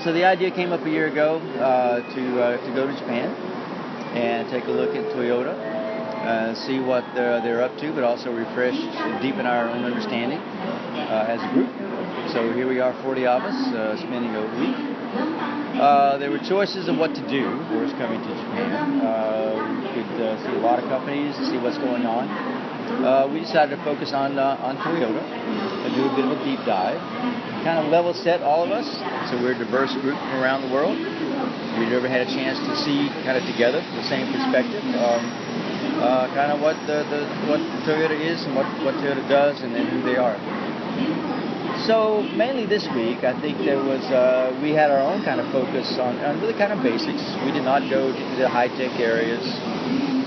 So the idea came up a year ago to go to Japan and take a look at Toyota, see what they're up to, but also refresh and deepen our own understanding as a group. So here we are, 40 of us, spending a week. There were choices of what to do, of course, coming to Japan. We could see a lot of companies to see what's going on. We decided to focus on Toyota and do a bit of a deep dive, kind of level set all of us. So we're a diverse group from around the world. We've never had a chance to see kind of together the same perspective, kind of what Toyota is and what Toyota does and then who they are. So mainly this week, I think there was we had our own kind of focus on really kind of basics. We did not go to the high-tech areas.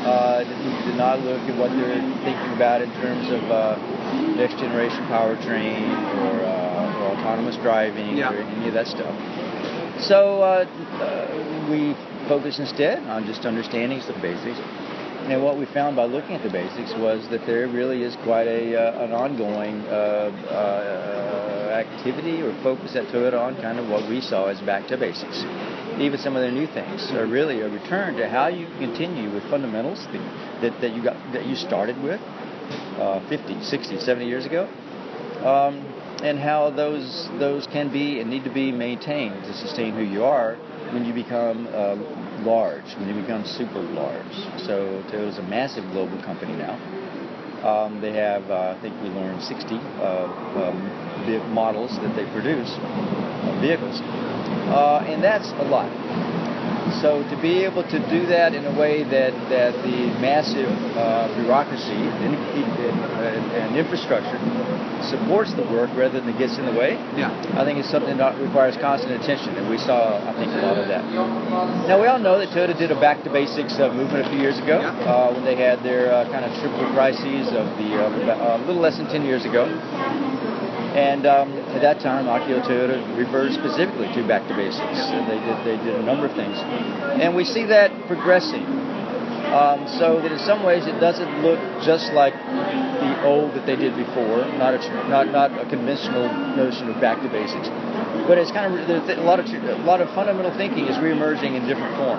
Did not look at what they're thinking about in terms of next-generation powertrain or autonomous driving or any of that stuff. So we focused instead on just understanding the basics. And what we found by looking at the basics was that there really is quite an ongoing activity or focus at Toyota on kind of what we saw as back to basics. Even some of their new things are really a return to how you continue with fundamentals that you started with 50, 60, 70 years ago, and how those can be and need to be maintained to sustain who you are when you become large, when you become super large. So Toyota's a massive global company now. They have, I think we learned 60 models that they produce, vehicles, and that's a lot. So to be able to do that in a way that the massive bureaucracy and infrastructure supports the work rather than gets in the way, I think it's something that requires constant attention, and we saw, I think, a lot of that. Now, we all know that Toyota did a back-to-basics movement a few years ago when they had their kind of triple crises of a little less than 10 years ago. And at that time, Akio Toyota referred specifically to back to basics. And they did a number of things. And we see that progressing. So that in some ways it doesn't look just like the old that they did before, not a conventional notion of back to basics. But it's kind of a lot of fundamental thinking is reemerging in different form.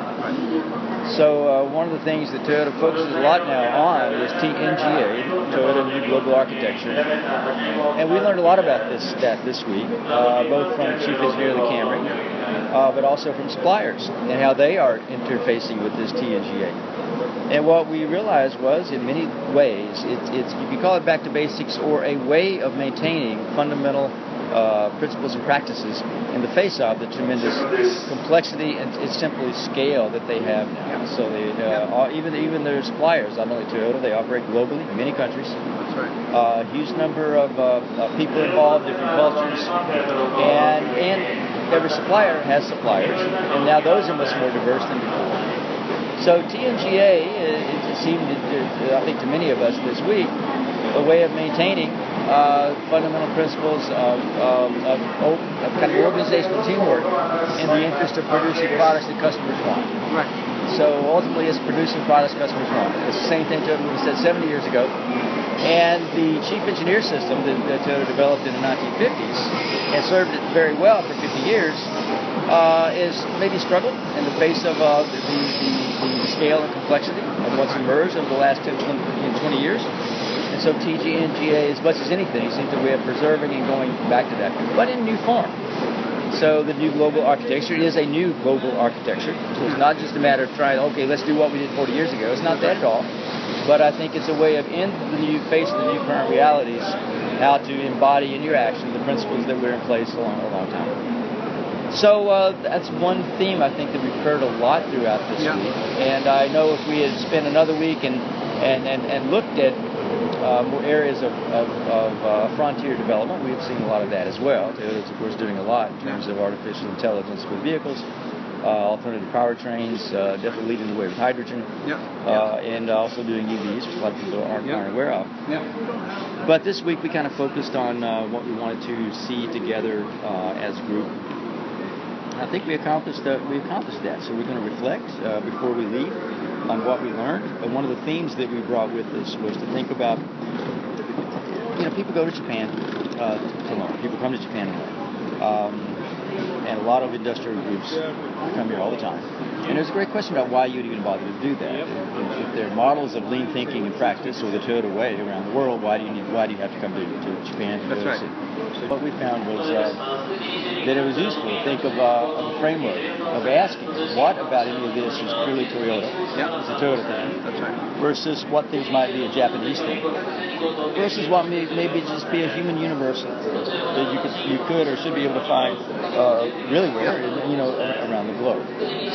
So one of the things that Toyota focuses a lot now on is TNGA, Toyota New Global Architecture, and we learned a lot about this week, both from Chief Engineer of the Camry, but also from suppliers and how they are interfacing with this TNGA. And what we realized was, in many ways, it's you can call it back to basics or a way of maintaining fundamental principles and practices in the face of the tremendous complexity and simply scale that they have now. So they, even their suppliers, not only Toyota, they operate globally in many countries. That's right. Huge number of people involved, different cultures, and every supplier has suppliers, and now those are much more diverse than before. So TNGA, it seemed, I think to many of us this week, a way of maintaining fundamental principles of kind of organizational teamwork in the interest of producing products that customers want. Right. So ultimately it's producing products customers want. It's the same thing Toyota would have said 70 years ago. And the chief engineer system that Toyota developed in the 1950s and served it very well for 50 years is maybe struggled in the face of the scale and complexity of what's emerged over the last 10, 20 years. And so TNGA, as much as anything, seems a way of preserving and going back to that, but in new form. So the new global architecture is a new global architecture. So it's not just a matter of trying, okay, let's do what we did 40 years ago. It's not that at all. But I think it's a way of, in the new face of the new current realities, how to embody in your action the principles that were in place a long time. So that's one theme I think that we've heard a lot throughout this week. And I know if we had spent another week and looked at more areas of frontier development, we've seen a lot of that as well. Toyota's, of course, doing a lot in terms of artificial intelligence with vehicles, alternative powertrains, definitely leading the way with hydrogen, and also doing EVs, which a lot of people aren't aware of. But this week we kind of focused on what we wanted to see together as a group. I think we accomplished that. So we're going to reflect before we leave on what we learned. And one of the themes that we brought with us was to think about, people go to Japan to learn. People come to Japan to learn. and a lot of industrial groups come here all the time. And there's a great question about why you'd even bother to do that. If there are models of lean thinking in practice, or the Toyota way around the world, why do you have to come to Japan to do it? What we found was that it was useful to think of a framework of asking what about any of this is purely Toyota, it's a Toyota thing, versus what things might be a Japanese thing, versus what maybe just be a human universal that you could or should be able to find really where, around the globe.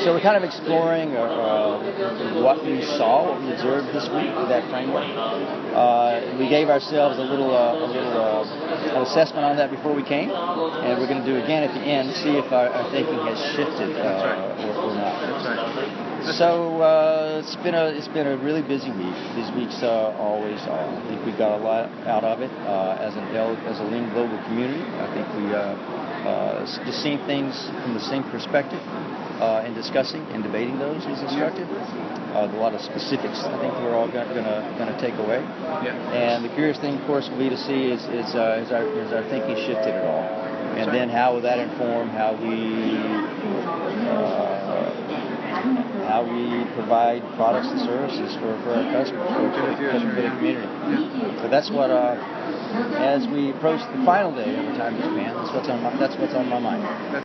So we're kind of exploring what we saw, what we observed this week with that framework. We gave ourselves a little an assessment on that before we came, and we're going to do it again at the end to see if our thinking has shifted or not. So it's been a really busy week. These weeks always are. I think we got a lot out of it as a lean global community. I think we just seeing things from the same perspective and discussing and debating those is instructive. A lot of specifics I think we're all going to take away. And the curious thing, of course, will be to see is our thinking shifted at all, and then how will that inform how we provide products and services for our customers, for the community. So that's what, as we approach the final day of our time in Japan, that's what's on my mind.